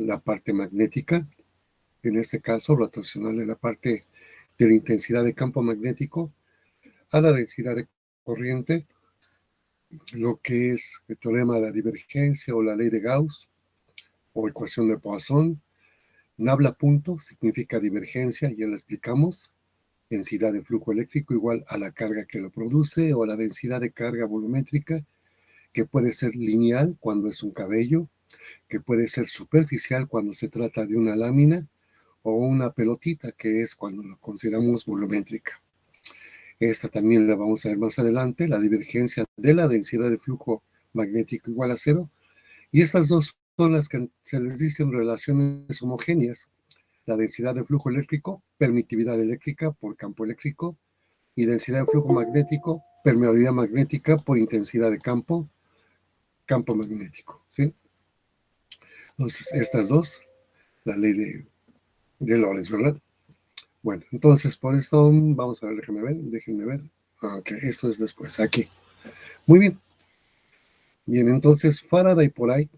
la parte magnética, en este caso rotacional de la parte de la intensidad de campo magnético a la densidad de corriente, lo que es el teorema de la divergencia o la ley de Gauss o ecuación de Poisson. Nabla punto significa divergencia, ya lo explicamos, densidad de flujo eléctrico igual a la carga que lo produce o a la densidad de carga volumétrica, que puede ser lineal cuando es un cabello, que puede ser superficial cuando se trata de una lámina, o una pelotita, que es cuando lo consideramos volumétrica. Esta también la vamos a ver más adelante, la divergencia de la densidad de flujo magnético igual a cero, y estas dos son las que se les dicen relaciones homogéneas: la densidad de flujo eléctrico, permitividad eléctrica por campo eléctrico, y densidad de flujo magnético, permeabilidad magnética por intensidad de campo, campo magnético, ¿sí? Entonces, estas dos, la ley de Lorentz, ¿verdad? Bueno, entonces por esto vamos a ver, déjenme ver. Ok, esto es después, aquí. Muy bien. Bien, entonces Faraday por ahí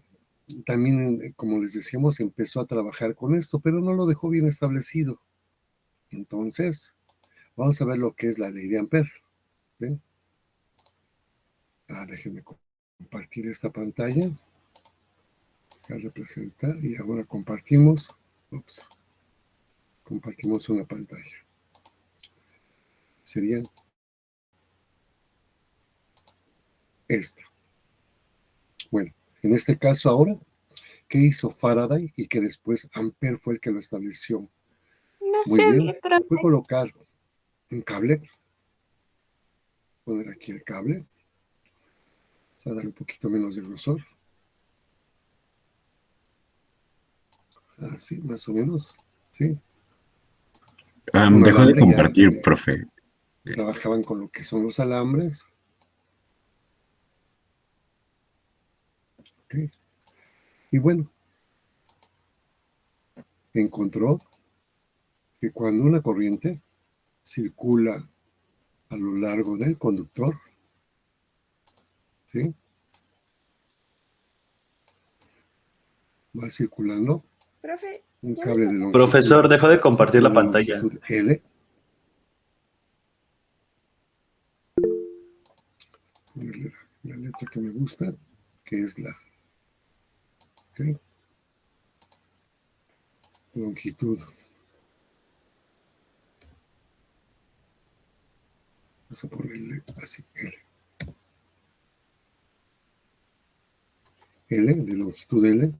también, como les decíamos, empezó a trabajar con esto, pero no lo dejó bien establecido. Entonces, vamos a ver lo que es la ley de Ampère. ¿Sí? Déjenme compartir esta pantalla. A representar y ahora compartimos. Ups, compartimos una pantalla. Sería esta. Bueno, en este caso ahora, ¿qué hizo Faraday y que después Ampère fue el que lo estableció? No Muy sé, bien, profe. fue colocar un cable, poner aquí el cable, vamos a dar un poquito menos de grosor, así más o menos, ¿sí? Un Dejó de alambre, ya compartir, se profe. trabajaban con lo que son los alambres, ¿ok? Y bueno, encontró que cuando una corriente circula a lo largo del conductor, ¿sí? Va circulando Profe, un ya me cable de toca. longitud, Profesor, dejó de compartir circula la de pantalla. longitud L, ponerle la letra que me gusta, que es la, ¿ok? Longitud. Vamos a ponerle así, L. L, de longitud L.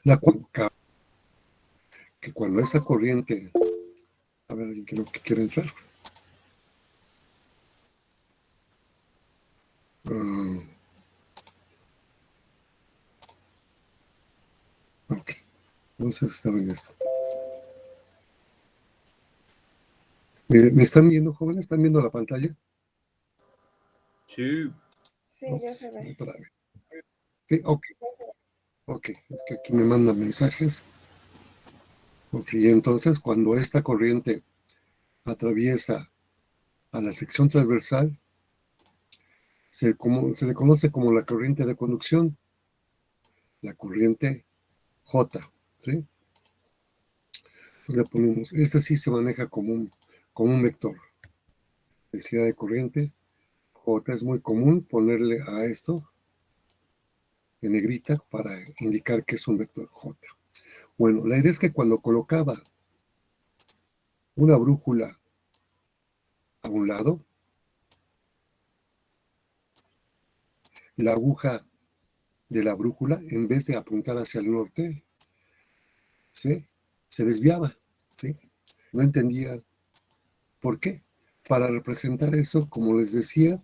La cual, que cuando esa corriente, a ver, alguien creo que quiere entrar. Ok, entonces estaba en esto. ¿Me están viendo, jóvenes? ¿Están viendo la pantalla? Sí. Sí, ya se ve. Otra vez. Sí, ok. Ok, es que aquí me mandan mensajes. Ok, entonces cuando esta corriente atraviesa a la sección transversal, se le conoce como la corriente de conducción, la corriente J, ¿sí? Le ponemos, este sí se maneja como un vector. Densidad de corriente, J, es muy común ponerle a esto en negrita para indicar que es un vector J. Bueno, la idea es que cuando colocaba una brújula a un lado, la aguja de la brújula, en vez de apuntar hacia el norte, ¿sí? Se desviaba, ¿sí? No entendía por qué. Para representar eso, como les decía,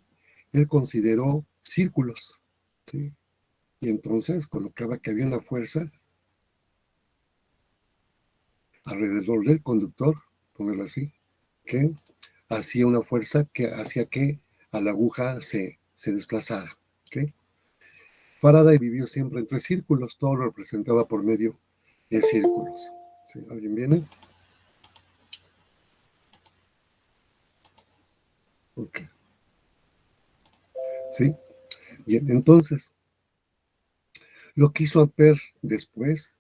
él consideró círculos, ¿sí? Y entonces colocaba que había una fuerza alrededor del conductor, ponerlo así, que hacía una fuerza que hacía que a la aguja se desplazara, ¿ok? Faraday vivió siempre entre círculos, todo lo representaba por medio de círculos. ¿Sí? ¿Alguien viene? Ok. ¿Sí? Bien, entonces, lo que hizo Ampère después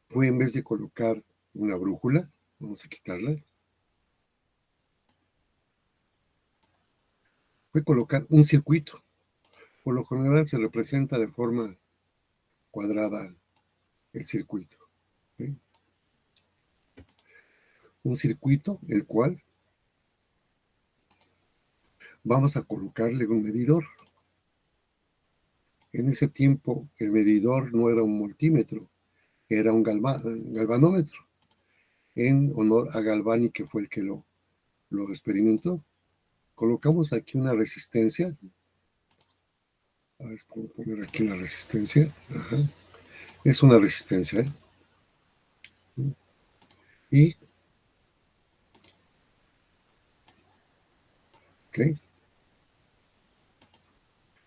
fue, en vez de colocar una brújula, vamos a quitarla, fue colocar un circuito. Por lo general se representa de forma cuadrada el circuito, ¿sí? Un circuito, el cual vamos a colocarle un medidor. En ese tiempo el medidor no era un multímetro, era un galvanómetro, en honor a Galvani, que fue el que lo experimentó. Colocamos aquí una resistencia. A ver, puedo poner aquí la resistencia. Ajá. Es una resistencia, ¿eh? Y, ¿ok?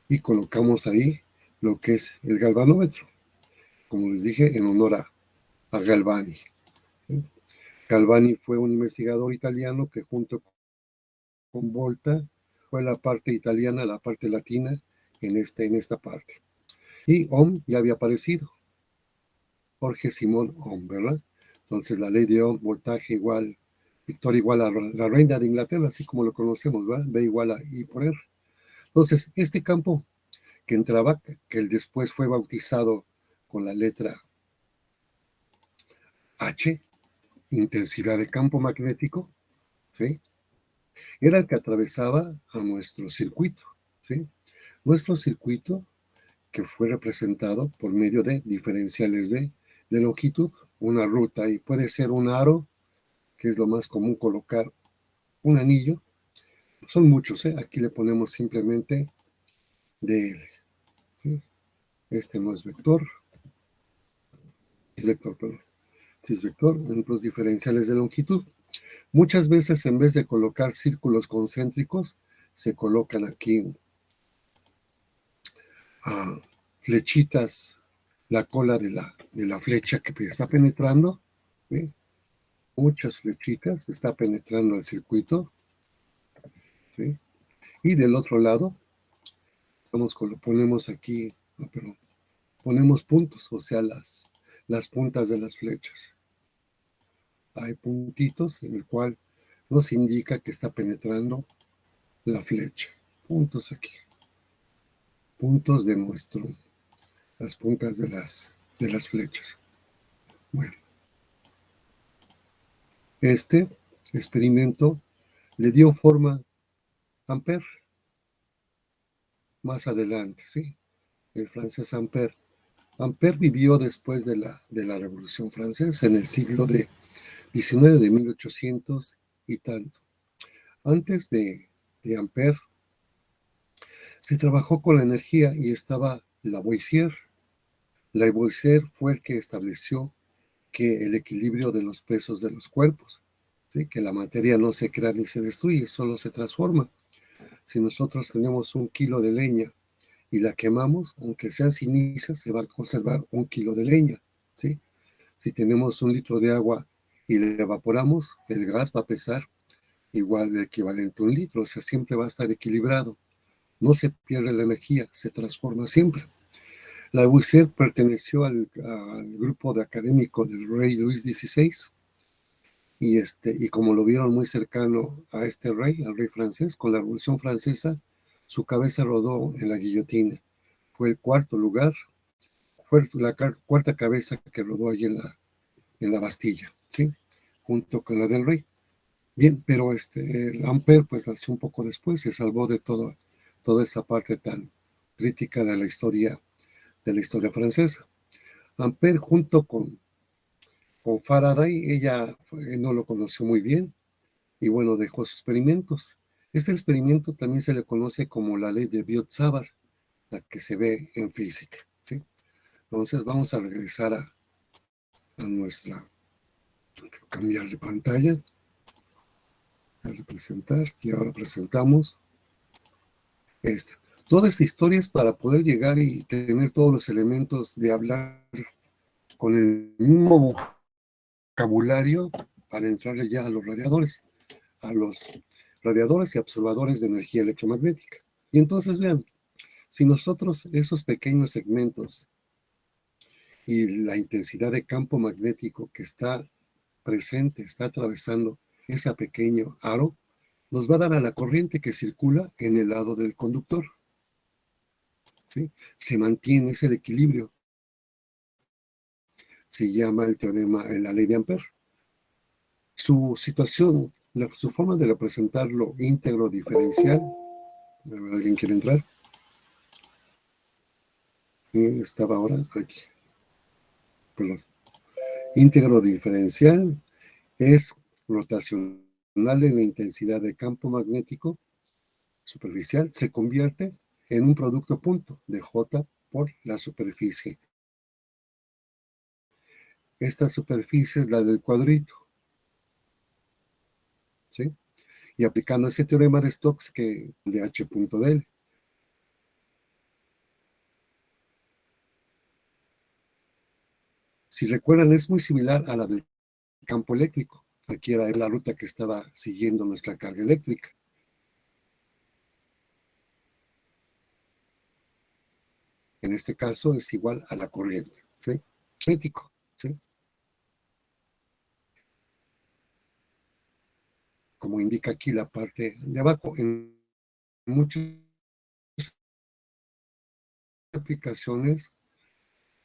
Y colocamos ahí lo que es el galvanómetro, como les dije, en honor a Galvani, ¿sí? Galvani fue un investigador italiano que, junto con Volta, fue la parte italiana, la parte latina en esta parte. Y Ohm ya había aparecido, Jorge Simón Ohm, ¿verdad? Entonces la ley de Ohm, voltaje igual, victoria igual a la reina de Inglaterra, así como lo conocemos, ¿verdad? B igual a I por R. Entonces, este campo que entraba, que el después fue bautizado con la letra H, intensidad de campo magnético, ¿sí? Era el que atravesaba a nuestro circuito, ¿sí? Nuestro circuito, que fue representado por medio de diferenciales de longitud, una ruta, y puede ser un aro, que es lo más común colocar un anillo. Son muchos, ¿eh? Aquí le ponemos simplemente DL, ¿sí? Este no es vector, es vector, perdón. Si es vector, en los diferenciales de longitud. Muchas veces, en vez de colocar círculos concéntricos, se colocan aquí flechitas, la cola de la flecha que está penetrando, ¿sí? Muchas flechitas, está penetrando el circuito, ¿sí? Y del otro lado, ponemos aquí, no, perdón, ponemos puntos, o sea, las puntas de las flechas. Hay puntitos en el cual nos indica que está penetrando la flecha. Puntos aquí. Puntos de las puntas de las flechas. Bueno, este experimento le dio forma a Ampère más adelante, ¿sí? El francés Ampère. Ampère vivió después de la Revolución Francesa, en el siglo de 19, de 1800 y tanto. Antes de Ampère se trabajó con la energía y estaba Lavoisier. Lavoisier fue el que estableció que el equilibrio de los pesos de los cuerpos, ¿sí? Que la materia no se crea ni se destruye, solo se transforma. Si nosotros tenemos 1 kilo de leña y la quemamos, aunque sean cenizas, se va a conservar 1 kilo de leña, ¿sí? Si tenemos 1 litro de agua y le evaporamos, el gas va a pesar igual el equivalente a 1 litro, o sea, siempre va a estar equilibrado. No se pierde la energía, se transforma siempre. Lavoisier perteneció al grupo de académicos del rey Luis XVI, y como lo vieron muy cercano a este rey, al rey francés, con la Revolución Francesa, su cabeza rodó en la guillotina. Fue el cuarto lugar, fue la cuarta cabeza que rodó allí en la Bastilla, ¿sí? Junto con la del rey. Bien, pero el Ampère pues nació un poco después, se salvó de toda esa parte tan crítica de la historia francesa. Ampère, junto con Faraday, ella no lo conoció muy bien y bueno, dejó sus experimentos. Este experimento también se le conoce como la ley de Biot-Savart, la que se ve en física, ¿sí? Entonces vamos a regresar a nuestra, cambiar de pantalla, a representar, y ahora presentamos esta. Toda esta historia es para poder llegar y tener todos los elementos de hablar con el mismo vocabulario para entrarle ya a los radiadores, a los radiadores y absorbadores de energía electromagnética. Y entonces vean, si nosotros esos pequeños segmentos y la intensidad de campo magnético que está presente, está atravesando ese pequeño aro, nos va a dar a la corriente que circula en el lado del conductor. ¿Sí? Se mantiene ese equilibrio. Se llama el teorema, la ley de Ampère. Su situación, su forma de representarlo íntegro diferencial. A ver, ¿alguien quiere entrar? Estaba ahora aquí. Perdón. Íntegro diferencial es rotacional en la intensidad de campo magnético superficial, se convierte en un producto punto de J por la superficie. Esta superficie es la del cuadrito. ¿Sí? Y aplicando ese teorema de Stokes que de H.dl. Si recuerdan, es muy similar a la del campo eléctrico. Aquí era la ruta que estaba siguiendo nuestra carga eléctrica. En este caso es igual a la corriente, ¿sí? Magnético, ¿sí? Como indica aquí la parte de abajo, en muchas aplicaciones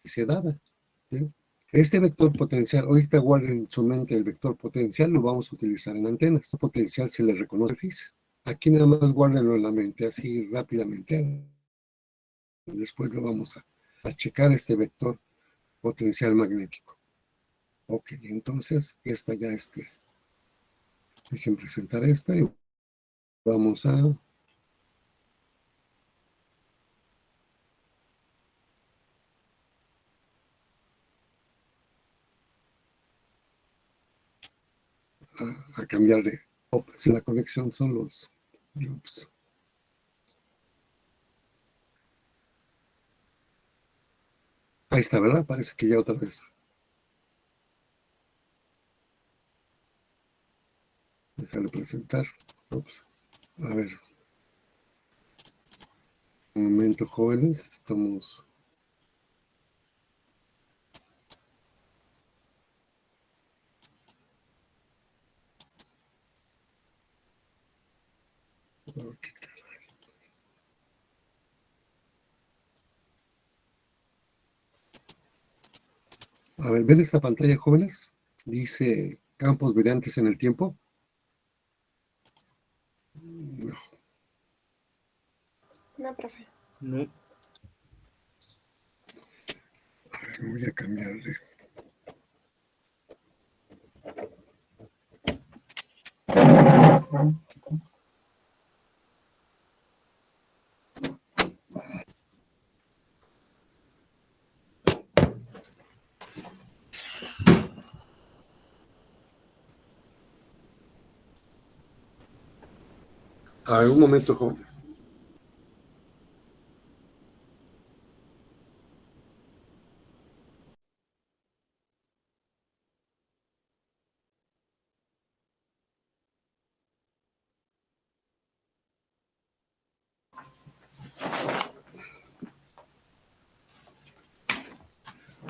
se dada, ¿sí? Este vector potencial, ahorita guarden en su mente el vector potencial, lo vamos a utilizar en antenas. El potencial se le reconoce física. Aquí nada más guárdenlo en la mente, así rápidamente. Después lo vamos a checar este vector potencial magnético. Ok, entonces esta ya dejen presentar esta y vamos a cambiarle. Si la conexión son los loops. Ahí está, ¿verdad? Parece que ya otra vez. Déjalo presentar. Ups. A ver. Un momento, jóvenes. Estamos... Okay. A ver, ¿ven esta pantalla, jóvenes? Dice campos brillantes en el tiempo. No. No, profe. No. A ver, voy a cambiarle. A ver, un momento, jóvenes.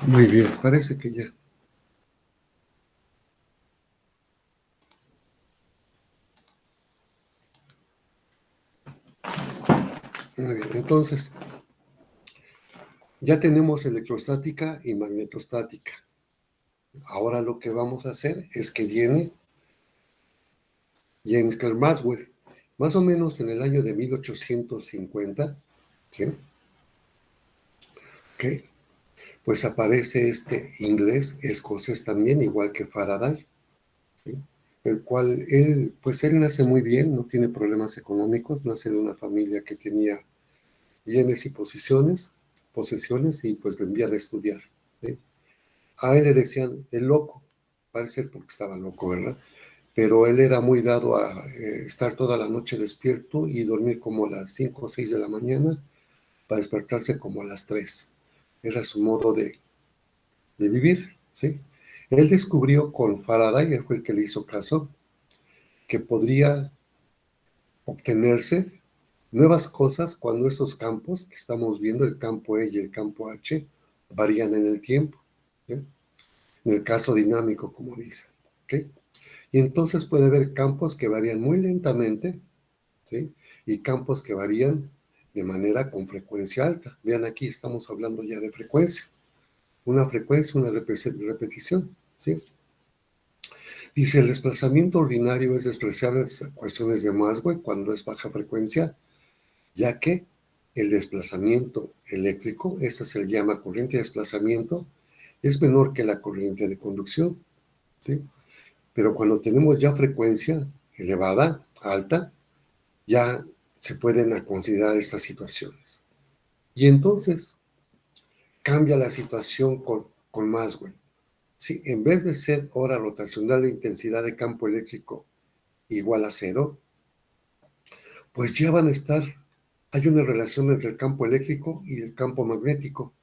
Muy bien, parece que ya. Muy bien, entonces, ya tenemos electrostática y magnetostática. Ahora lo que vamos a hacer es que viene James Clerk Maxwell, más o menos en el año de 1850, ¿sí? Ok, pues aparece este inglés, escocés también, igual que Faraday, ¿sí? El cual pues él nace muy bien, no tiene problemas económicos, nace de una familia que tenía bienes y posesiones, y pues lo envían a estudiar, ¿sí? A él le decían el loco, parece porque estaba loco, ¿verdad? Pero él era muy dado a estar toda la noche despierto y dormir como a las 5 o 6 de la mañana para despertarse como a las 3. Era su modo de vivir, ¿sí? Él descubrió con Faraday, él fue el que le hizo caso, que podría obtenerse nuevas cosas cuando esos campos que estamos viendo, el campo E y el campo H, varían en el tiempo, ¿sí? En el caso dinámico, como dice, ¿ok? Y entonces puede haber campos que varían muy lentamente, ¿sí? Y campos que varían de manera con frecuencia alta. Vean, aquí estamos hablando ya de frecuencia. Una frecuencia, una repetición, ¿sí? Dice, el desplazamiento ordinario es despreciable en cuestiones de Maxwell cuando es baja frecuencia, ya que el desplazamiento eléctrico, esta se le llama corriente de desplazamiento, es menor que la corriente de conducción, ¿sí? Pero cuando tenemos ya frecuencia elevada, alta, ya se pueden considerar estas situaciones. Y entonces cambia la situación con Maxwell. ¿Sí? En vez de ser hora rotacional de intensidad de campo eléctrico igual a cero, pues ya van a estar, hay una relación entre el campo eléctrico y el campo magnético.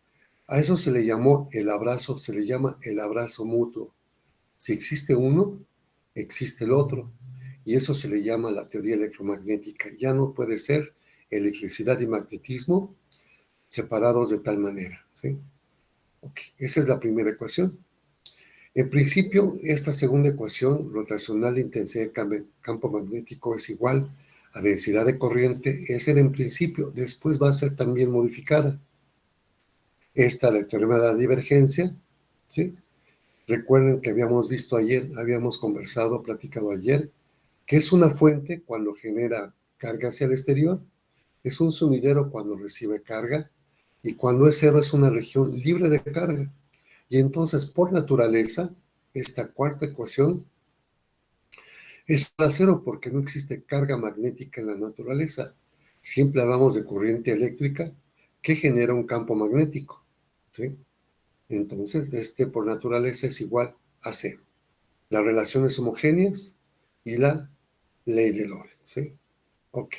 A eso se le llamó el abrazo, se le llama el abrazo mutuo. Si existe uno, existe el otro. Y eso se le llama la teoría electromagnética. Ya no puede ser electricidad y magnetismo separados de tal manera, ¿sí? Okay. Esa es la primera ecuación. En principio, esta segunda ecuación rotacional de intensidad de campo magnético es igual a densidad de corriente. Esa era en principio, después va a ser también modificada. Esta, el teorema de la divergencia, ¿sí? Recuerden que habíamos visto ayer, habíamos conversado, platicado ayer, que es una fuente cuando genera carga hacia el exterior, es un sumidero cuando recibe carga, y cuando es cero es una región libre de carga. Y entonces, por naturaleza, esta cuarta ecuación es a cero porque no existe carga magnética en la naturaleza. Siempre hablamos de corriente eléctrica que genera un campo magnético, ¿sí? Entonces, por naturaleza es igual a cero. Las relaciones homogéneas y la ley de Lorentz, ¿sí? Ok.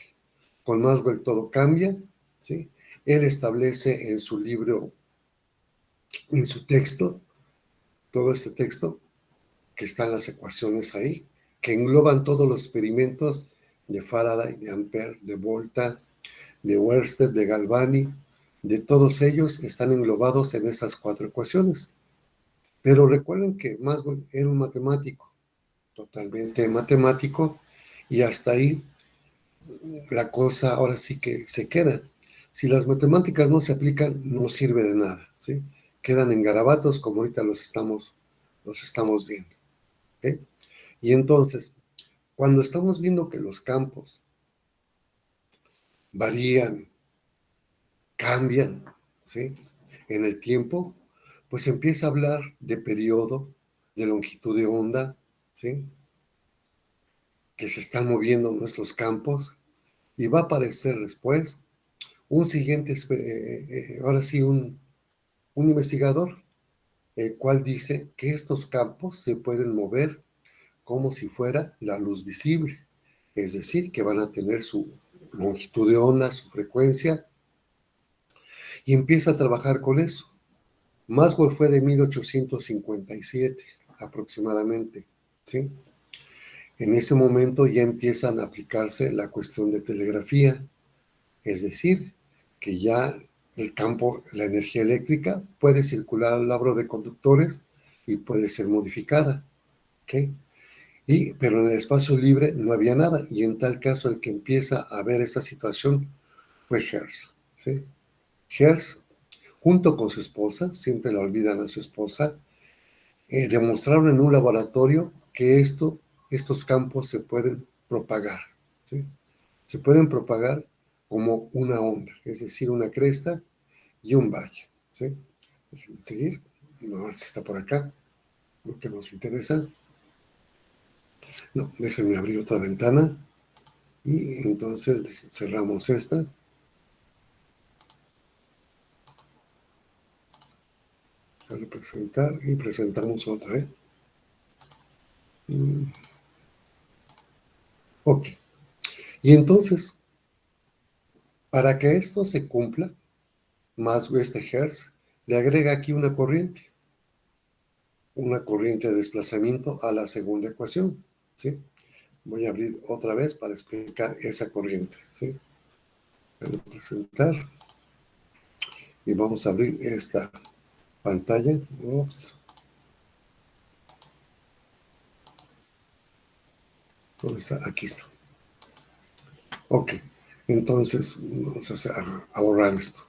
Con Maxwell todo cambia, ¿sí? Él establece en su libro, en su texto, todo este texto, que están las ecuaciones ahí, que engloban todos los experimentos de Faraday, de Ampère, de Volta, de Wörsted, de Galvani, de todos ellos están englobados en estas cuatro ecuaciones. Pero recuerden que Maxwell era un matemático, totalmente matemático, y hasta ahí la cosa ahora sí que se queda. Si las matemáticas no se aplican, no sirve de nada, ¿sí? Quedan en garabatos como ahorita los estamos viendo, ¿ok? Y entonces, cuando estamos viendo que los campos varían, cambian, ¿sí? En el tiempo, pues empieza a hablar de periodo, de longitud de onda, ¿sí? Que se están moviendo nuestros campos, y va a aparecer después un siguiente, ahora sí, un investigador, el cual dice que estos campos se pueden mover como si fuera la luz visible, es decir, que van a tener su longitud de onda, su frecuencia, y empieza a trabajar con eso. Maxwell fue de 1857 aproximadamente, ¿sí? En ese momento ya empiezan a aplicarse la cuestión de telegrafía, es decir, que ya el campo, la energía eléctrica puede circular al labro de conductores y puede ser modificada, ¿ok? Pero en el espacio libre no había nada, y en tal caso el que empieza a ver esa situación fue Hertz, ¿sí? Hertz, junto con su esposa, siempre la olvidan a su esposa, demostraron en un laboratorio que estos campos se pueden propagar, ¿sí? Se pueden propagar como una onda, es decir, una cresta y un valle, ¿sí? Déjenme seguir, no, si está por acá, lo que nos interesa. No, déjenme abrir otra ventana y entonces cerramos esta. Para presentar y presentamos otra, ¿eh? Ok. Y entonces, para que esto se cumpla, más este Hertz le agrega aquí una corriente de desplazamiento a la segunda ecuación, ¿sí? Voy a abrir otra vez para explicar esa corriente, ¿sí? Voy a presentar y vamos a abrir esta pantalla. Ups. ¿Dónde está? Aquí está. Ok, entonces vamos a borrar esto.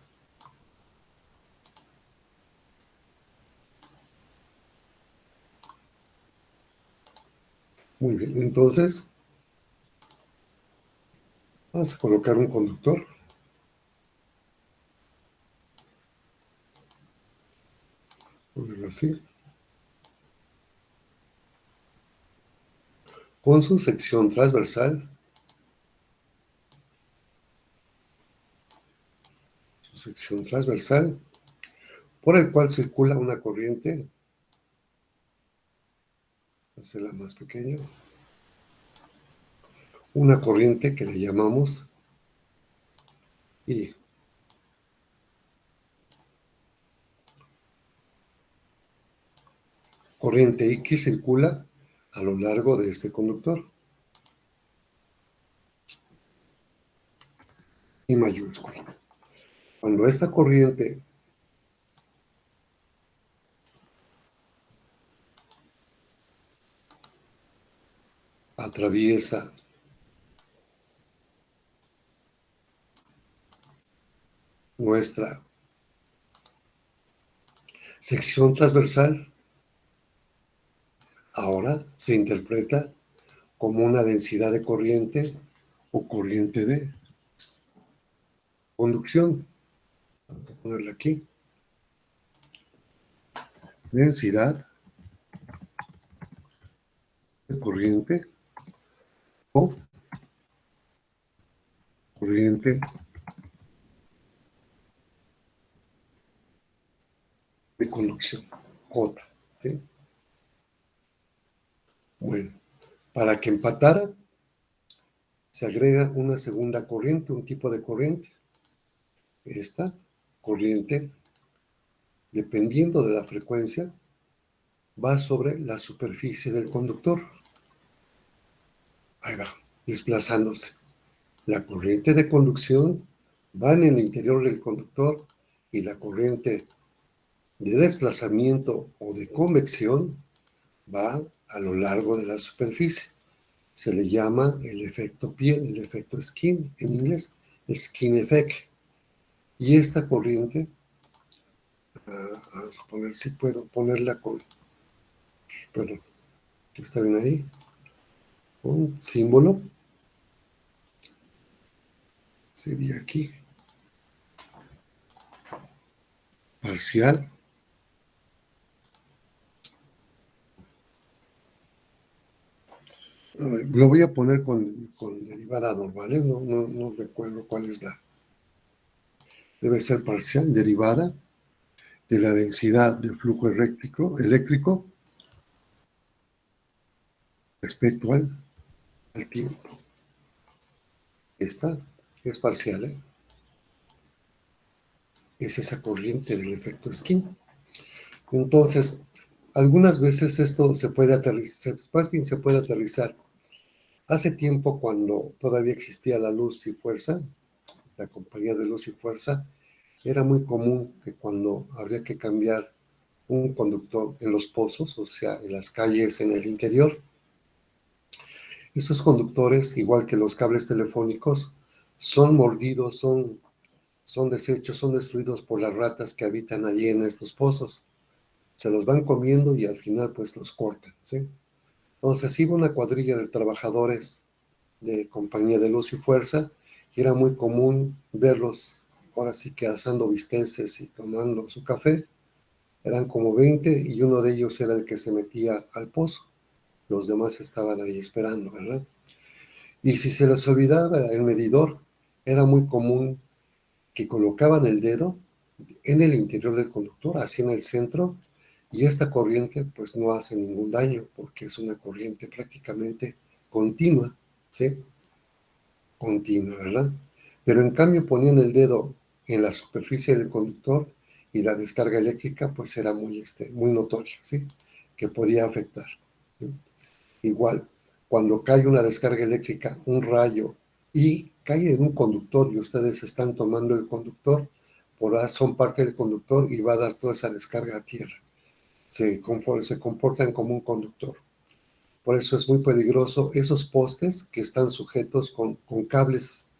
Muy bien, entonces vamos a colocar un conductor. Ponerlo así. Con su sección transversal. Su sección transversal, por el cual circula una corriente. Hacerla más pequeña. Una corriente que le llamamos I. Corriente I que circula a lo largo de este conductor. I mayúscula. Cuando esta corriente atraviesa nuestra sección transversal, ahora se interpreta como una densidad de corriente o corriente de conducción. Vamos a ponerla aquí. Densidad de corriente o corriente de conducción, J. ¿Sí? Bueno, para que empatara, se agrega una segunda corriente, un tipo de corriente. Esta corriente, dependiendo de la frecuencia, va sobre la superficie del conductor. Ahí va, desplazándose. La corriente de conducción va en el interior del conductor y la corriente de desplazamiento o de convección va a lo largo de la superficie. Se le llama el efecto piel, el efecto skin en inglés, skin effect. Y esta corriente, vamos a poner si puedo ponerla con, perdón, que está bien ahí, un símbolo, sería aquí, parcial. Lo voy a poner con derivada normal, ¿eh? No recuerdo cuál es la. Debe ser parcial, derivada de la densidad de flujo eléctrico respecto al tiempo. Esta es parcial, ¿eh? Es esa corriente del efecto Skin. Entonces, algunas veces esto se puede aterrizar, más bien se puede aterrizar. Hace tiempo, cuando todavía existía la Luz y Fuerza, la compañía de Luz y Fuerza, era muy común que cuando habría que cambiar un conductor en los pozos, o sea, en las calles en el interior, esos conductores, igual que los cables telefónicos, son mordidos, son deshechos, son destruidos por las ratas que habitan allí en estos pozos. Se los van comiendo y al final pues los cortan, ¿sí? Entonces iba una cuadrilla de trabajadores de compañía de Luz y Fuerza y era muy común verlos ahora sí que asando bisteces y tomando su café. Eran como 20 y uno de ellos era el que se metía al pozo. Los demás estaban ahí esperando, ¿verdad? Y si se les olvidaba el medidor, era muy común que colocaban el dedo en el interior del conductor, así en el centro, y esta corriente pues no hace ningún daño porque es una corriente prácticamente continua, ¿sí? Continua, ¿verdad? Pero en cambio ponían el dedo en la superficie del conductor y la descarga eléctrica pues era muy notoria, ¿sí? Que podía afectar, ¿sí? Igual, cuando cae una descarga eléctrica, un rayo, y cae en un conductor y ustedes están tomando el conductor, son parte del conductor y va a dar toda esa descarga a tierra. Se comportan como un conductor. Por eso es muy peligroso esos postes que están sujetos con cables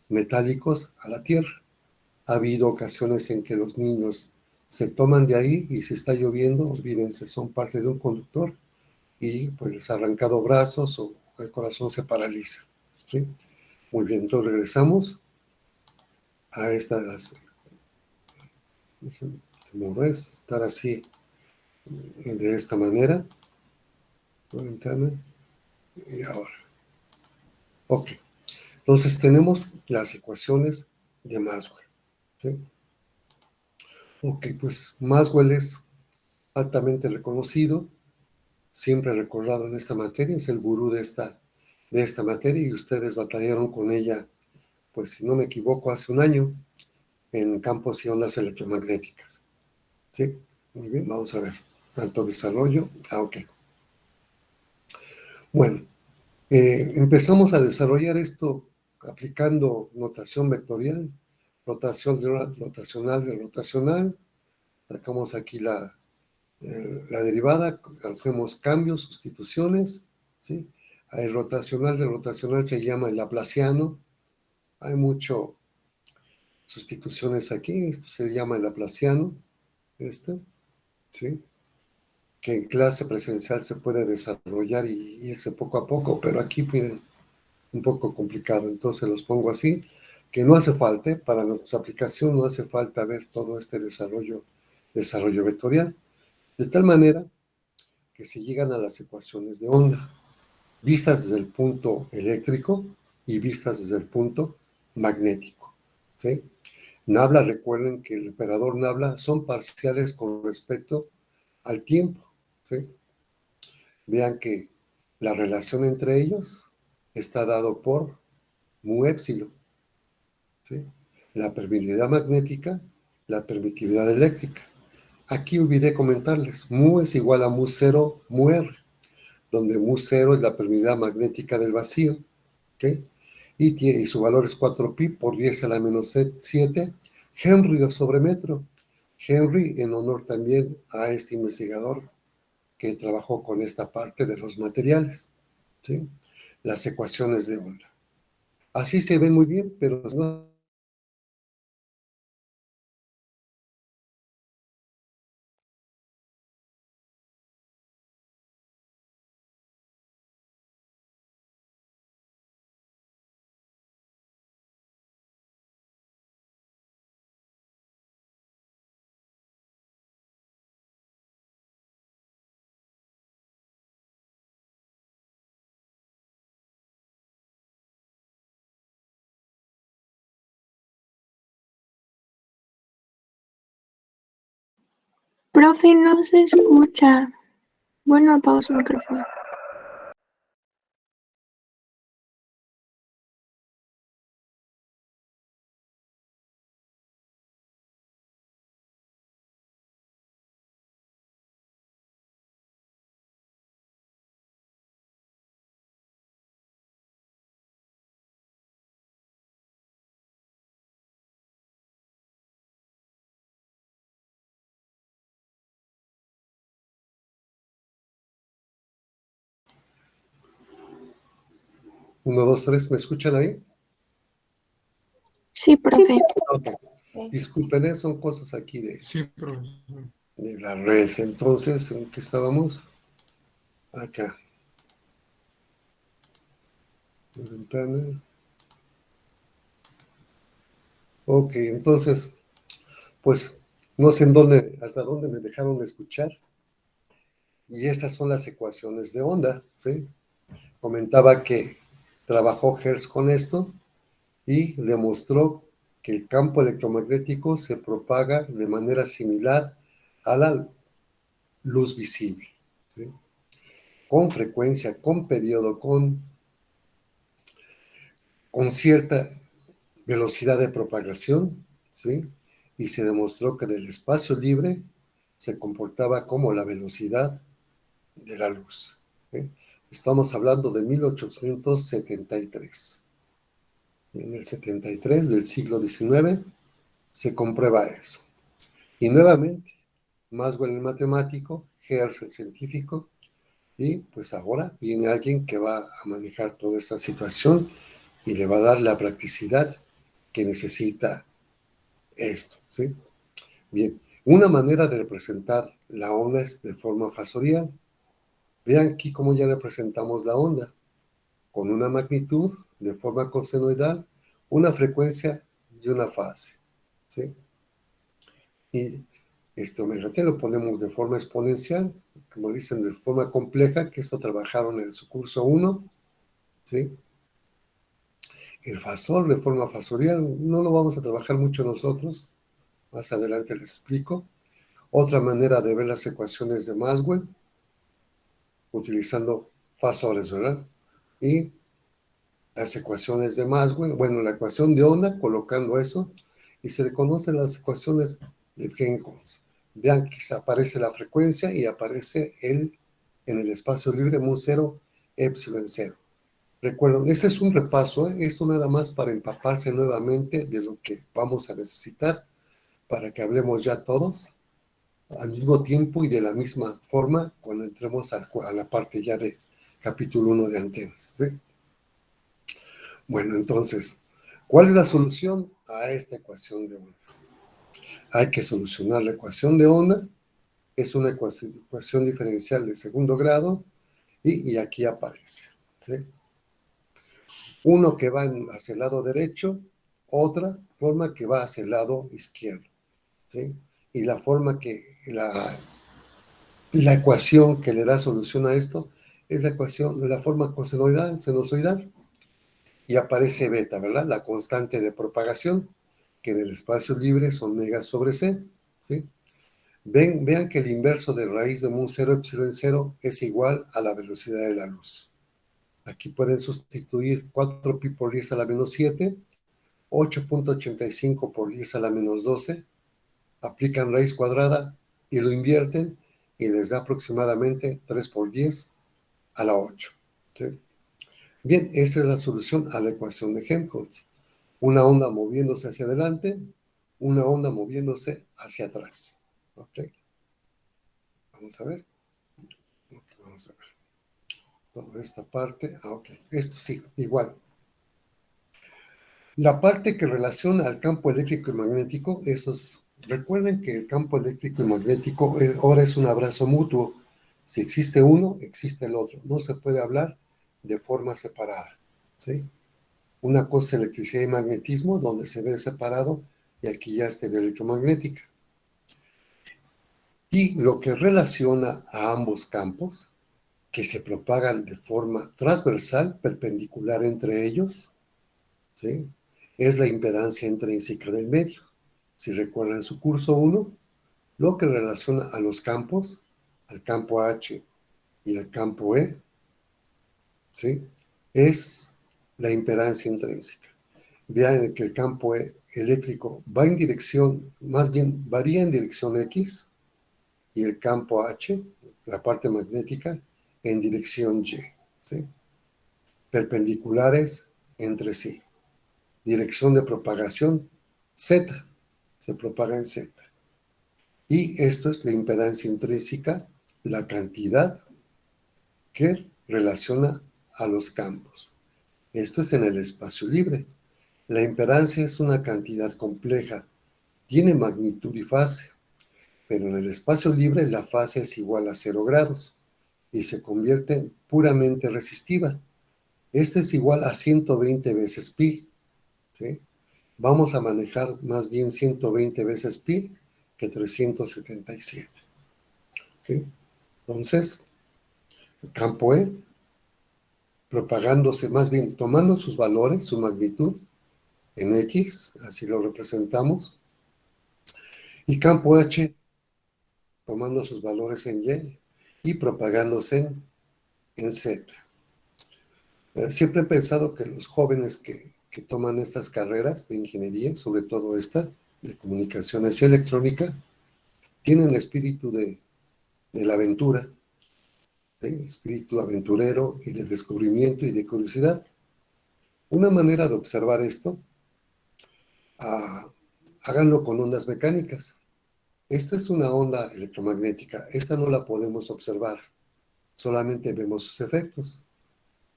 metálicos a la tierra. Ha habido ocasiones en que los niños se toman de ahí y si está lloviendo, olvídense, son parte de un conductor y pues les ha arrancado brazos o el corazón se paraliza. ¿Sí? Muy bien, entonces regresamos a estas, modo es estar así de esta manera. Y ahora. Ok, entonces tenemos las ecuaciones de Maxwell. ¿Sí? Ok, pues Maxwell es altamente reconocido, siempre recordado en esta materia, es el gurú de esta materia y ustedes batallaron con ella, pues si no me equivoco, hace un año en campos y ondas electromagnéticas. ¿Sí? Muy bien, vamos a ver. Tanto desarrollo. Ok. Bueno, empezamos a desarrollar esto aplicando notación vectorial, rotacional de rotacional. Sacamos aquí la derivada, hacemos cambios, sustituciones. ¿Sí? El rotacional de rotacional se llama el laplaciano. Hay mucho sustituciones aquí. Esto se llama el laplaciano. ¿Sí? Que en clase presencial se puede desarrollar y irse poco a poco, pero aquí miren, un poco complicado, entonces los pongo así, que no hace falta, para nuestra aplicación no hace falta ver todo este desarrollo vectorial, de tal manera que se llegan a las ecuaciones de onda, vistas desde el punto eléctrico y vistas desde el punto magnético. ¿Sí? Nabla, recuerden que el operador Nabla son parciales con respecto al tiempo. ¿Sí? Vean que la relación entre ellos está dado por mu épsilon. ¿Sí? La permeabilidad magnética, la permitividad eléctrica. Aquí olvidé comentarles, mu es igual a mu 0, mu r, donde mu 0 es la permeabilidad magnética del vacío, ¿okay? Y su valor es 4pi por 10 a la menos 7 Henry sobre metro. Henry en honor también a este investigador que trabajó con esta parte de los materiales, ¿sí? Las ecuaciones de onda. Así se ven muy bien, pero no. Profe, no se escucha. Bueno, apago su micrófono. Uno, dos, tres, ¿me escuchan ahí? Sí, profe. Ok. Disculpen, son cosas aquí Sí, profe. de la red. Entonces, ¿en qué estábamos? Acá. Ventana. Ok, entonces, pues, no sé hasta dónde me dejaron de escuchar. Y estas son las ecuaciones de onda, ¿sí? Comentaba que trabajó Hertz con esto y demostró que el campo electromagnético se propaga de manera similar a la luz visible, ¿sí? Con frecuencia, con periodo, con cierta velocidad de propagación, ¿sí? Y se demostró que en el espacio libre se comportaba como la velocidad de la luz, ¿sí? Estamos hablando de 1873. En el 73 del siglo XIX se comprueba eso. Y nuevamente, Maxwell el matemático, Hertz el científico, y pues ahora viene alguien que va a manejar toda esta situación y le va a dar la practicidad que necesita esto, ¿sí? Bien, una manera de representar la onda es de forma fasorial. Vean aquí cómo ya representamos la onda, con una magnitud de forma cosenoidal, una frecuencia y una fase, ¿sí? Y este omega t lo ponemos de forma exponencial, como dicen, de forma compleja, que esto trabajaron en su curso 1, ¿sí? El fasor de forma fasorial no lo vamos a trabajar mucho nosotros, más adelante les explico. Otra manera de ver las ecuaciones de Maxwell, utilizando fasores, ¿verdad? Y las ecuaciones de Maxwell, bueno, la ecuación de onda, colocando eso, y se le conocen las ecuaciones de Jenkins. Vean que aparece la frecuencia y aparece en el espacio libre mu 0, epsilon 0. Recuerden, este es un repaso, esto nada más para empaparse nuevamente de lo que vamos a necesitar para que hablemos ya todos al mismo tiempo y de la misma forma cuando entremos a la parte ya de capítulo 1 de antenas, ¿sí? Bueno, entonces, ¿cuál es la solución a esta ecuación de onda? Hay que solucionar la ecuación de onda, es una ecuación diferencial de segundo grado, y aquí aparece, ¿sí? Uno que va hacia el lado derecho, otra forma que va hacia el lado izquierdo, ¿sí? Y la forma que, la ecuación que le da solución a esto es la ecuación de la forma cosenoidal, sinusoidal, y aparece beta, ¿verdad? La constante de propagación, que en el espacio libre es omega sobre c, ¿sí? Vean que el inverso de raíz de mu 0 epsilon 0 es igual a la velocidad de la luz. Aquí pueden sustituir 4pi por 10 a la menos 7, 8.85 por 10 a la menos 12, aplican raíz cuadrada y lo invierten y les da aproximadamente 3 por 10 a la 8. ¿Sí? Bien, esa es la solución a la ecuación de Helmholtz. Una onda moviéndose hacia adelante, una onda moviéndose hacia atrás. ¿Ok? Vamos a ver. Okay, vamos a ver. Toda esta parte. Ok. Esto sí, igual. La parte que relaciona al campo eléctrico y magnético, recuerden que el campo eléctrico y magnético ahora es un abrazo mutuo. Si existe uno, existe el otro. No se puede hablar de forma separada, ¿sí? Una cosa es electricidad y magnetismo, donde se ve separado, y aquí ya está la electromagnética. Y lo que relaciona a ambos campos, que se propagan de forma transversal, perpendicular entre ellos, ¿sí? Es la impedancia intrínseca del medio. Si recuerdan su curso 1, lo que relaciona a los campos, al campo H y al campo E, ¿sí? Es la impedancia intrínseca. Vean que el campo eléctrico va en dirección, más bien varía en dirección X, y el campo H, la parte magnética, en dirección Y, ¿sí? Perpendiculares entre sí. Dirección de propagación Z, se propaga en Z. Y esto es la impedancia intrínseca, la cantidad que relaciona a los campos. Esto es en el espacio libre. La impedancia es una cantidad compleja, tiene magnitud y fase, pero en el espacio libre la fase es igual a 0 grados y se convierte en puramente resistiva. Este es igual a 120 veces pi, ¿sí? Vamos a manejar más bien 120 veces pi que 377. ¿Okay? Entonces, el campo E, propagándose, más bien tomando sus valores, su magnitud, en X, así lo representamos, y campo H, tomando sus valores en Y y propagándose en Z. Siempre he pensado que los jóvenes que toman estas carreras de ingeniería, sobre todo esta, de comunicaciones y electrónica, tienen espíritu de la aventura, espíritu aventurero y de descubrimiento y de curiosidad. Una manera de observar esto, háganlo con ondas mecánicas. Esta es una onda electromagnética, esta no la podemos observar, solamente vemos sus efectos,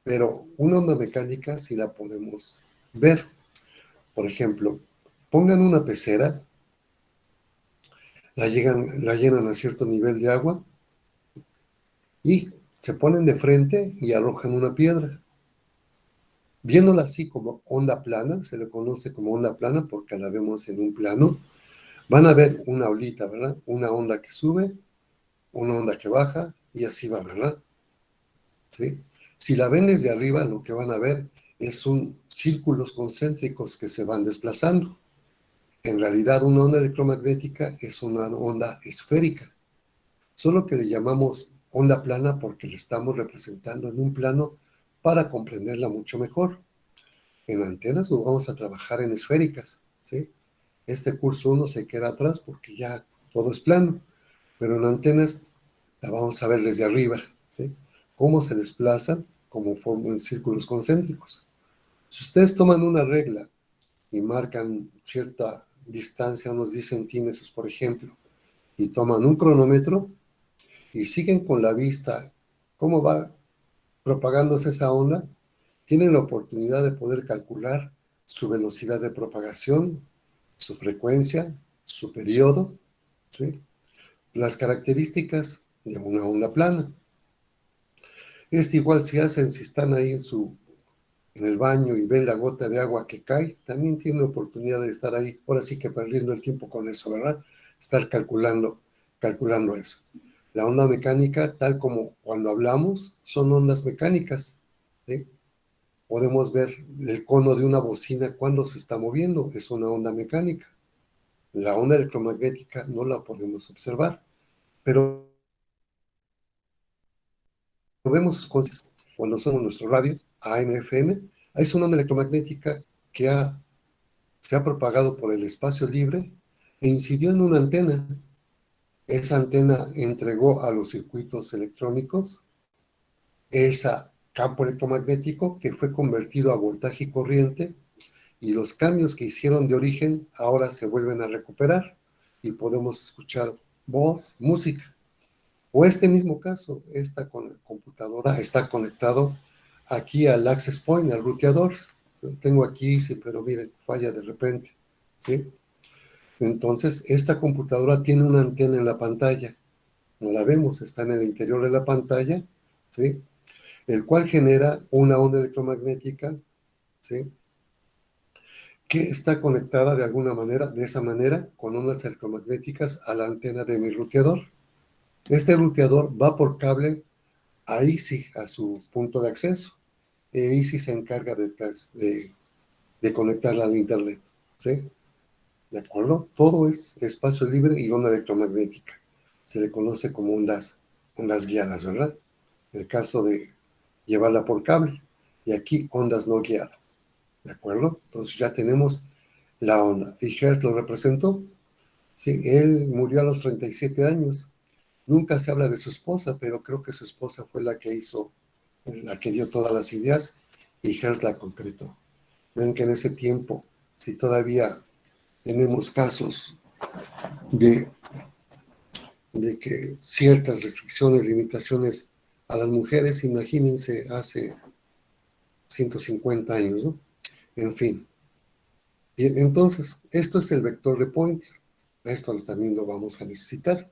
pero una onda mecánica sí la podemos ver. Por ejemplo, pongan una pecera, la llenan a cierto nivel de agua y se ponen de frente y arrojan una piedra. Viéndola así como onda plana, se le conoce como onda plana porque la vemos en un plano, van a ver una olita, ¿verdad? Una onda que sube, una onda que baja y así va, ¿verdad? ¿Sí? Si la ven desde arriba, lo que van a ver son círculos concéntricos que se van desplazando. En realidad, una onda electromagnética es una onda esférica, solo que le llamamos onda plana porque la estamos representando en un plano para comprenderla mucho mejor. En antenas nos vamos a trabajar en esféricas, ¿sí? Este curso 1 se queda atrás porque ya todo es plano, pero en antenas la vamos a ver desde arriba, ¿sí? Cómo se desplazan, cómo forman círculos concéntricos. Si ustedes toman una regla y marcan cierta distancia, unos 10 centímetros, por ejemplo, y toman un cronómetro y siguen con la vista cómo va propagándose esa onda, tienen la oportunidad de poder calcular su velocidad de propagación, su frecuencia, su periodo, ¿sí? Las características de una onda plana. Es igual si están ahí en el baño y ven la gota de agua que cae, también tienen oportunidad de estar ahí, ahora sí que perdiendo el tiempo con eso, ¿verdad? Estar calculando eso. La onda mecánica, tal como cuando hablamos, son ondas mecánicas, ¿sí? Podemos ver el cono de una bocina cuando se está moviendo, es una onda mecánica. La onda electromagnética no la podemos observar, pero vemos sus consecuencias cuando usamos nuestro radio, AM/FM. Es una onda electromagnética que se ha propagado por el espacio libre e incidió en una antena. Esa antena entregó a los circuitos electrónicos ese campo electromagnético que fue convertido a voltaje y corriente, y los cambios que hicieron de origen ahora se vuelven a recuperar y podemos escuchar voz, música. O este mismo caso, esta computadora está conectado aquí al access point, al ruteador. Tengo aquí, sí, pero miren, falla de repente, ¿sí? Entonces, esta computadora tiene una antena en la pantalla. No la vemos, está en el interior de la pantalla, ¿sí? El cual genera una onda electromagnética, ¿sí? Que está conectada de alguna manera, de esa manera, con ondas electromagnéticas a la antena de mi ruteador. Este ruteador va por cable a Easy, a su punto de acceso. Easy se encarga de conectarla al internet, ¿sí? ¿De acuerdo? Todo es espacio libre y onda electromagnética. Se le conoce como ondas guiadas, ¿verdad? En el caso de llevarla por cable. Y aquí ondas no guiadas, ¿de acuerdo? Entonces ya tenemos la onda. ¿Y Hertz lo representó? Sí, él murió a los 37 años. Nunca se habla de su esposa, pero creo que su esposa fue la que dio todas las ideas, y Hertz la concretó. Ven que en ese tiempo, si todavía tenemos casos de, de que ciertas restricciones, limitaciones a las mujeres, imagínense hace 150 años, ¿no? En fin. Y entonces, esto es el vector de Poynter. Esto también lo vamos a necesitar.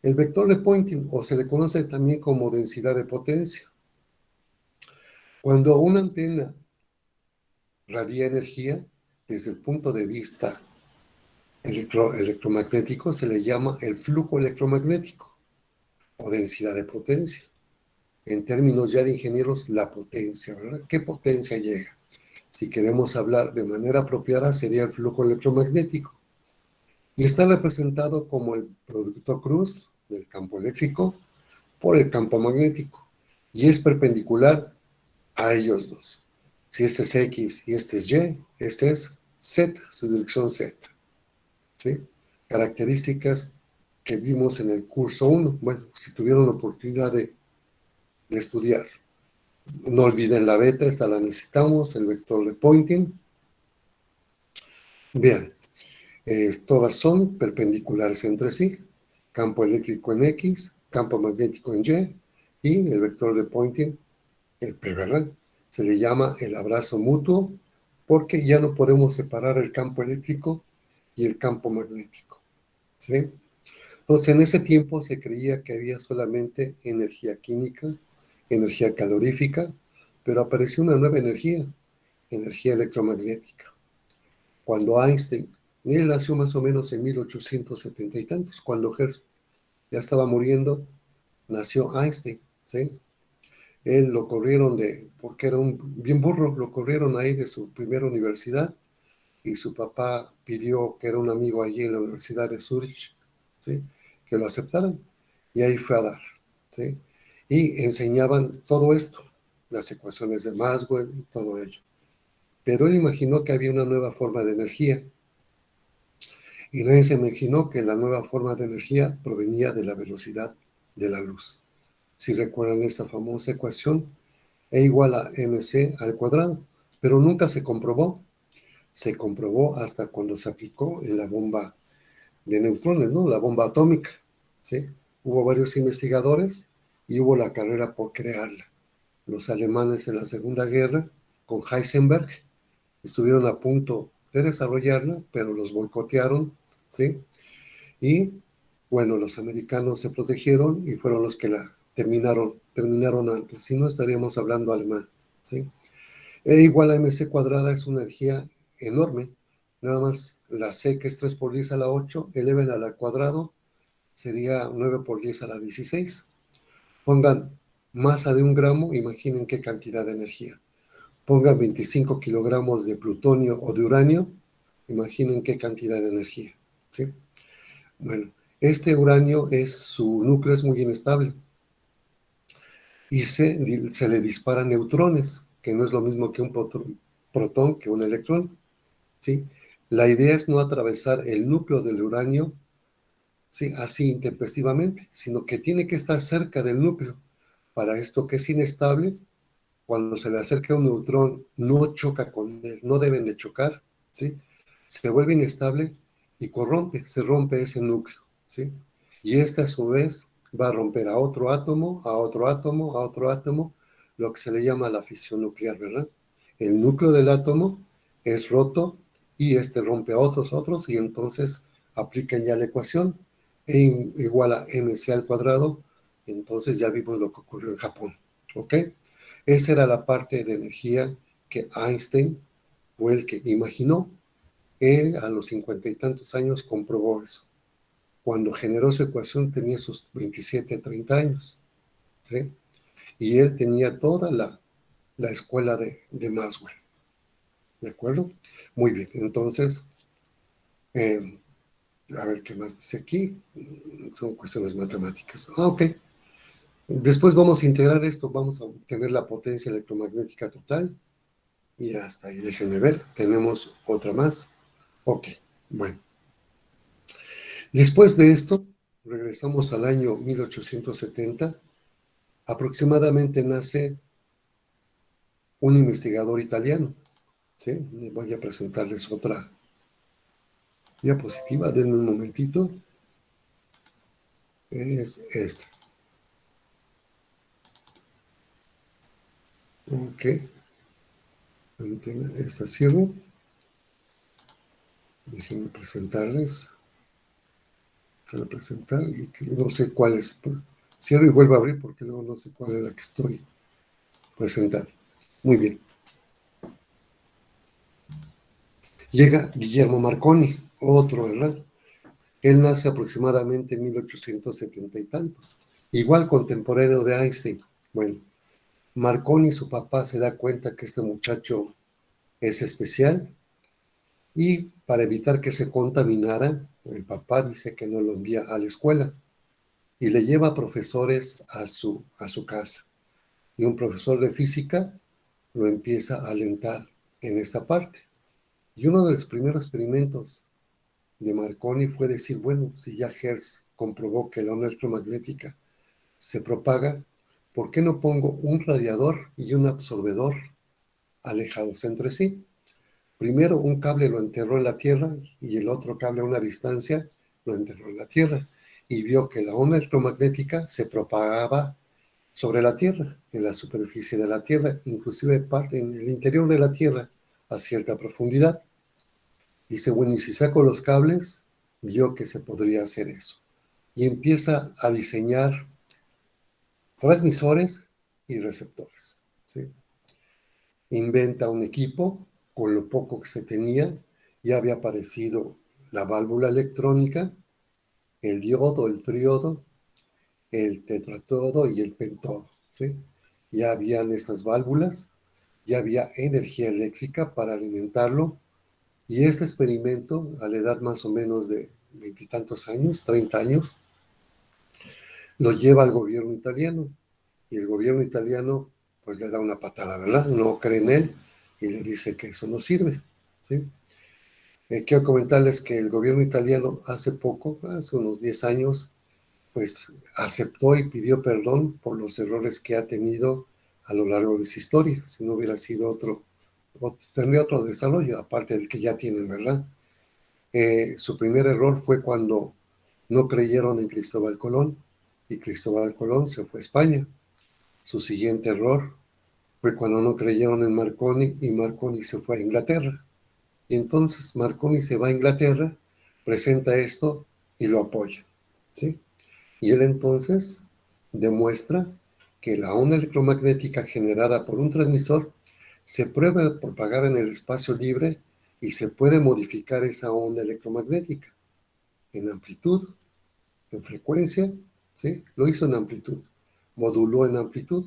El vector de Poynting, o se le conoce también como densidad de potencia. Cuando una antena radia energía, desde el punto de vista electromagnético, se le llama el flujo electromagnético o densidad de potencia. En términos ya de ingenieros, la potencia, ¿verdad? ¿Qué potencia llega? Si queremos hablar de manera apropiada, sería el flujo electromagnético. Y está representado como el producto cruz del campo eléctrico por el campo magnético. Y es perpendicular a ellos dos. Si este es X y este es Y, este es Z, su dirección Z. ¿Sí? Características que vimos en el curso 1. Bueno, si tuvieron la oportunidad de estudiar. No olviden la beta, esta la necesitamos, el vector de Poynting. Vean, todas son perpendiculares entre sí. Campo eléctrico en X, campo magnético en Y, y el vector de Poynting, el P, ¿verdad? Se le llama el abrazo mutuo porque ya no podemos separar el campo eléctrico y el campo magnético, ¿sí? Entonces, en ese tiempo se creía que había solamente energía química, energía calorífica, pero apareció una nueva energía electromagnética. Cuando Einstein, él nació más o menos en 1870 y tantos, cuando Hertz ya estaba muriendo, nació Einstein, ¿sí? Él lo corrieron porque era un bien burro, lo corrieron ahí de su primera universidad y su papá pidió, que era un amigo allí en la Universidad de Zurich, ¿sí? Que lo aceptaran y ahí fue a dar, ¿sí? Y enseñaban todo esto, las ecuaciones de Maxwell y todo ello. Pero él imaginó que había una nueva forma de energía y nadie se imaginó que la nueva forma de energía provenía de la velocidad de la luz. Si recuerdan esta famosa ecuación, E igual a mc al cuadrado, pero nunca se comprobó. Se comprobó hasta cuando se aplicó en la bomba de neutrones, ¿no? La bomba atómica, ¿sí? Hubo varios investigadores y hubo la carrera por crearla. Los alemanes en la Segunda Guerra, con Heisenberg, estuvieron a punto de desarrollarla, pero los boicotearon, ¿sí? Y, bueno, los americanos se protegieron y fueron los que la terminaron antes, si no estaríamos hablando alemán, ¿sí? E igual a mc cuadrada es una energía enorme, nada más la c, que es 3 por 10 a la 8, eleven al cuadrado, sería 9 por 10 a la 16. Pongan masa de 1 gramo, imaginen qué cantidad de energía. Pongan 25 kilogramos de plutonio o de uranio, imaginen qué cantidad de energía, ¿sí? Bueno, este uranio su núcleo es muy inestable y se le disparan neutrones, que no es lo mismo que un protón que un electrón, ¿sí? La idea es no atravesar el núcleo del uranio, ¿sí? Así intempestivamente, sino que tiene que estar cerca del núcleo. Para esto, que es inestable, cuando se le acerca un neutrón, no choca con él, no deben de chocar, ¿sí? Se vuelve inestable y se rompe ese núcleo, ¿sí? Y este a su vez va a romper a otro átomo, a otro átomo, a otro átomo, lo que se le llama la fisión nuclear, ¿verdad? El núcleo del átomo es roto y este rompe a otros, y entonces aplican ya la ecuación E igual a mc al cuadrado, entonces ya vimos lo que ocurrió en Japón, ¿ok? Esa era la parte de energía que Einstein fue el que imaginó. Él a los 50 y tantos años comprobó eso. Cuando generó su ecuación tenía sus 27, 30 años, ¿sí? Y él tenía toda la escuela de Maxwell, ¿de acuerdo? Muy bien, entonces, a ver qué más dice aquí. Son cuestiones matemáticas. Ok. Después vamos a integrar esto, vamos a obtener la potencia electromagnética total. Y hasta ahí, déjenme ver, tenemos otra más. Ok, bueno. Después de esto, regresamos al año 1870. Aproximadamente nace un investigador italiano, ¿sí? Voy a presentarles otra diapositiva, denme un momentito. Es esta. Ok. Esta cierro. Déjenme presentarles. Para presentar y que no sé cuál es. Cierro y vuelvo a abrir porque luego no sé cuál es la que estoy presentando. Muy bien. Llega Guillermo Marconi, otro, ¿verdad? Él nace aproximadamente en 1870 y tantos, igual contemporáneo de Einstein. Bueno, Marconi, su papá, se da cuenta que este muchacho es especial y para evitar que se contaminara, el papá dice que no lo envía a la escuela y le lleva profesores a su casa. Y un profesor de física lo empieza a alentar en esta parte. Y uno de los primeros experimentos de Marconi fue decir, bueno, si ya Hertz comprobó que la onda electromagnética se propaga, ¿por qué no pongo un radiador y un absorbedor alejados entre sí? Primero un cable lo enterró en la Tierra y el otro cable a una distancia lo enterró en la Tierra, y vio que la onda electromagnética se propagaba sobre la Tierra, en la superficie de la Tierra, inclusive parte en el interior de la Tierra a cierta profundidad. Dice, bueno, y si saco los cables, vio que se podría hacer eso. Y empieza a diseñar transmisores y receptores, ¿sí? Inventa un equipo con lo poco que se tenía. Ya había aparecido la válvula electrónica, el diodo, el triodo, el tetratrodo y el pentodo, ¿sí? Ya habían estas válvulas, ya había energía eléctrica para alimentarlo, y este experimento, a la edad más o menos de veintitantos años, 30 años, lo lleva al gobierno italiano, y el gobierno italiano pues le da una patada, ¿verdad? No cree en él y le dice que eso no sirve, ¿sí? Quiero comentarles que el gobierno italiano hace poco, hace unos 10 años, pues aceptó y pidió perdón por los errores que ha tenido a lo largo de su historia. Si no hubiera sido tendría otro desarrollo, aparte del que ya tienen, ¿verdad? Su primer error fue cuando no creyeron en Cristóbal Colón, y Cristóbal Colón se fue a España. Su siguiente error fue cuando no creyeron en Marconi, y Marconi se fue a Inglaterra. Y entonces Marconi se va a Inglaterra, presenta esto y lo apoya, ¿sí? Y él entonces demuestra que la onda electromagnética generada por un transmisor se puede propagar en el espacio libre, y se puede modificar esa onda electromagnética en amplitud, en frecuencia, ¿sí? Lo hizo en amplitud, moduló en amplitud,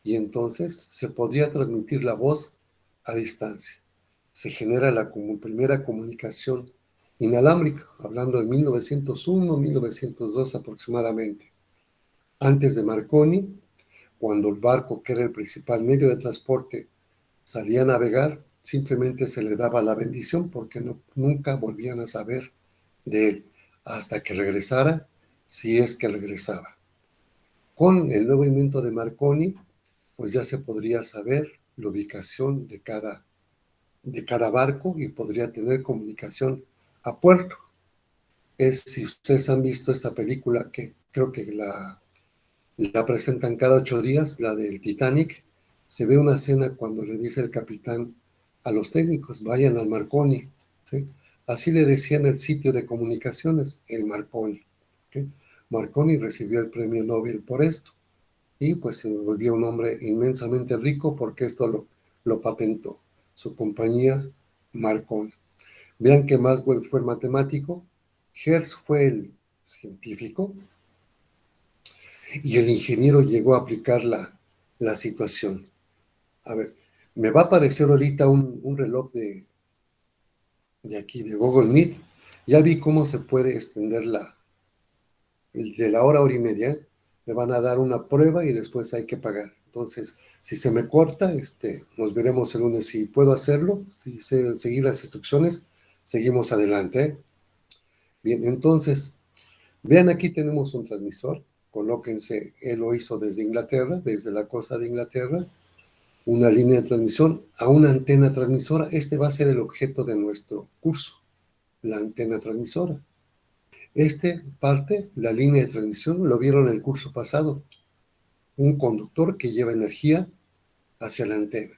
y entonces se podría transmitir la voz a distancia. Se genera la primera comunicación inalámbrica, hablando de 1901, 1902 aproximadamente. Antes de Marconi, cuando el barco, que era el principal medio de transporte, salía a navegar, simplemente se le daba la bendición, porque nunca volvían a saber de él hasta que regresara, si es que regresaba. Con el nuevo invento de Marconi, pues ya se podría saber la ubicación de cada barco, y podría tener comunicación a puerto. Si ustedes han visto esta película, que creo que la presentan cada 8 días, la del Titanic, se ve una escena cuando le dice el capitán a los técnicos, vayan al Marconi, ¿sí? Así le decían el sitio de comunicaciones, el Marconi, ¿okay? Marconi recibió el premio Nobel por esto, y pues se volvió un hombre inmensamente rico porque esto lo patentó su compañía Marconi. Vean que Maxwell fue el matemático, Hertz fue el científico, y el ingeniero llegó a aplicar la situación. A ver, me va a aparecer ahorita un reloj de aquí, de Google Meet. Ya vi cómo se puede extender de la hora y media. Me van a dar una prueba y después hay que pagar. Entonces, si se me corta, nos veremos el lunes. Si puedo hacerlo, si sé seguir las instrucciones, seguimos adelante, ¿eh? Bien, entonces, vean, aquí tenemos un transmisor. Colóquense, él lo hizo desde Inglaterra, desde la costa de Inglaterra, una línea de transmisión a una antena transmisora. Este va a ser el objeto de nuestro curso, la antena transmisora. La línea de transmisión, lo vieron en el curso pasado, un conductor que lleva energía hacia la antena.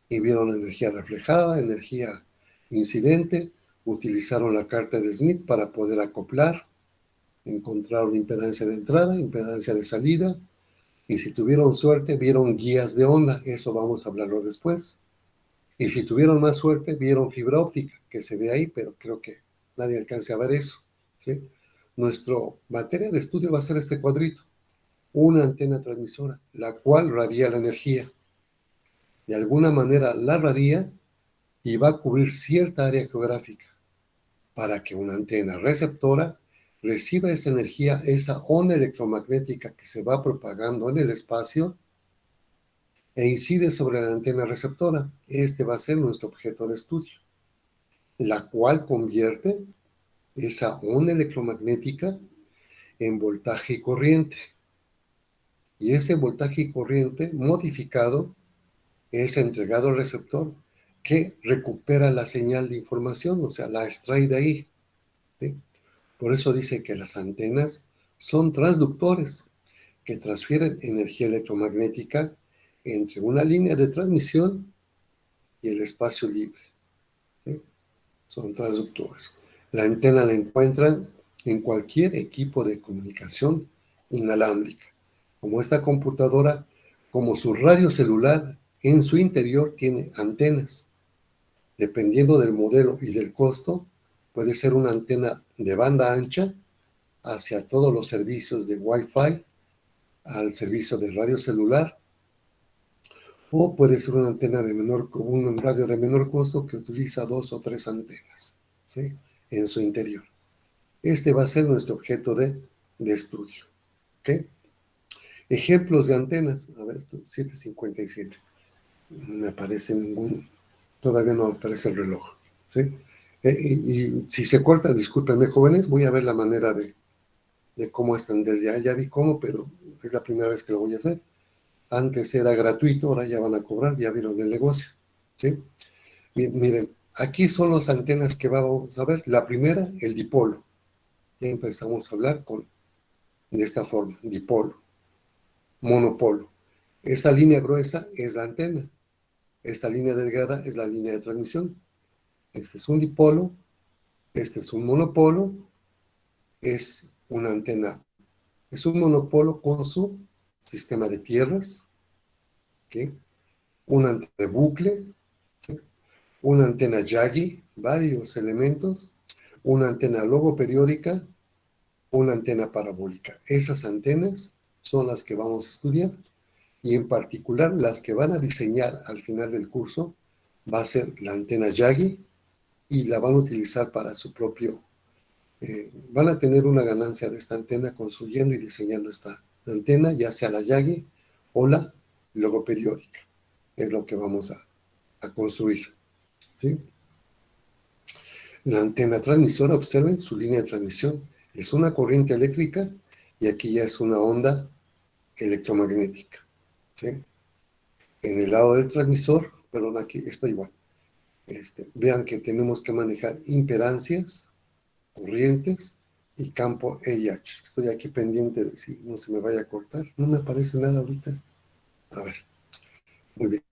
Y vieron energía reflejada, energía incidente, utilizaron la carta de Smith para poder acoplar, encontraron impedancia de entrada, impedancia de salida, y si tuvieron suerte, vieron guías de onda, eso vamos a hablarlo después. Y si tuvieron más suerte, vieron fibra óptica, que se ve ahí, pero creo que nadie alcance a ver eso, ¿sí? Nuestra materia de estudio va a ser este cuadrito, una antena transmisora, la cual radia la energía. De alguna manera la radia y va a cubrir cierta área geográfica, para que una antena receptora reciba esa energía, esa onda electromagnética que se va propagando en el espacio, e incide sobre la antena receptora. Este va a ser nuestro objeto de estudio, la cual convierte esa onda electromagnética en voltaje y corriente. y ese voltaje y corriente modificado es entregado al receptor que recupera la señal de información, o sea, la extrae de ahí, ¿sí? Por eso dice que las antenas son transductores que transfieren energía electromagnética entre una línea de transmisión y el espacio libre, ¿sí? Son transductores. La antena la encuentran en cualquier equipo de comunicación inalámbrica, como esta computadora, como su radio celular en su interior tiene antenas. Dependiendo del modelo y del costo, puede ser una antena de banda ancha hacia todos los servicios de Wi-Fi, al servicio de radio celular, o puede ser una antena de un radio de menor costo que utiliza 2 o 3 antenas, ¿sí? En su interior. Este va a ser nuestro objeto de estudio, ¿ok? Ejemplos de antenas. A ver, 7:57. No me aparece ningún, todavía no aparece el reloj, ¿sí? Y si se corta, discúlpenme, jóvenes, voy a ver la manera de cómo extender. Ya vi cómo, pero es la primera vez que lo voy a hacer. Antes era gratuito, ahora ya van a cobrar, ya vieron el negocio, ¿sí? Miren, aquí son las antenas que vamos a ver. La primera, el dipolo. Ya empezamos a hablar de esta forma, dipolo, monopolo. Esta línea gruesa es la antena. Esta línea delgada es la línea de transmisión. Este es un dipolo, este es un monopolo, es una antena, es un monopolo con su sistema de tierras, ¿okay? Una antena de bucle, ¿sí? Una antena Yagi, varios elementos, una antena logoperiódica, una antena parabólica. Esas antenas son las que vamos a estudiar y en particular las que van a diseñar al final del curso va a ser la antena Yagi y la van a utilizar para su propio, van a tener una ganancia de esta antena construyendo y diseñando esta antena, ya sea la Yagi o la logoperiódica. Es lo que vamos a construir, ¿sí? La antena transmisora, observen su línea de transmisión, es una corriente eléctrica y aquí ya es una onda electromagnética, ¿sí? En el lado del transmisor, perdón, aquí está igual. Vean que tenemos que manejar impedancias, corrientes y campo EIH. Estoy aquí pendiente de si no se me vaya a cortar. No me aparece nada ahorita. A ver, muy bien.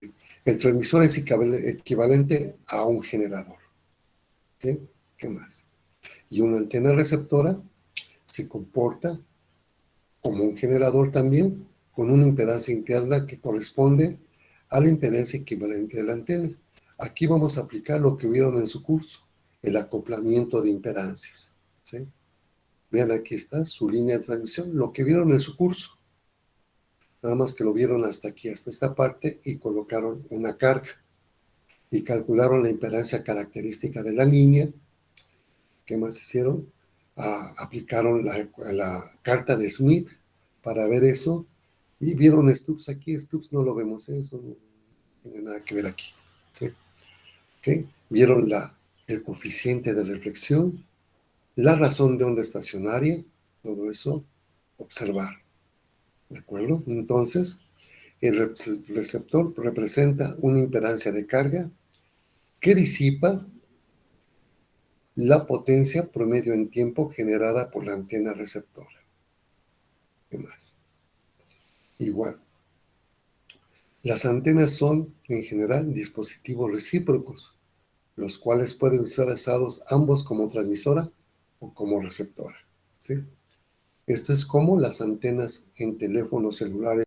El transmisor es equivalente a un generador. ¿Ok? ¿Qué más? Y una antena receptora se comporta como un generador también, con una impedancia interna que corresponde a la impedancia equivalente de la antena. Aquí vamos a aplicar lo que vieron en su curso, el acoplamiento de impedancias, ¿sí? Vean, aquí está su línea de transmisión, lo que vieron en su curso. Nada más que lo vieron hasta aquí, hasta esta parte, y colocaron una carga. Y calcularon la impedancia característica de la línea. ¿Qué más hicieron? Aplicaron la carta de Smith para ver eso. Y vieron Stubbs aquí. Stubbs no lo vemos, eso no tiene nada que ver aquí, ¿sí? ¿Okay? Vieron el coeficiente de reflexión, la razón de onda estacionaria, todo eso, observar. ¿De acuerdo? Entonces, el receptor representa una impedancia de carga que disipa la potencia promedio en tiempo generada por la antena receptora. ¿Qué más? Igual. Las antenas son, en general, dispositivos recíprocos, los cuales pueden ser usados ambos como transmisora o como receptora, ¿sí? Esto es como las antenas en teléfonos celulares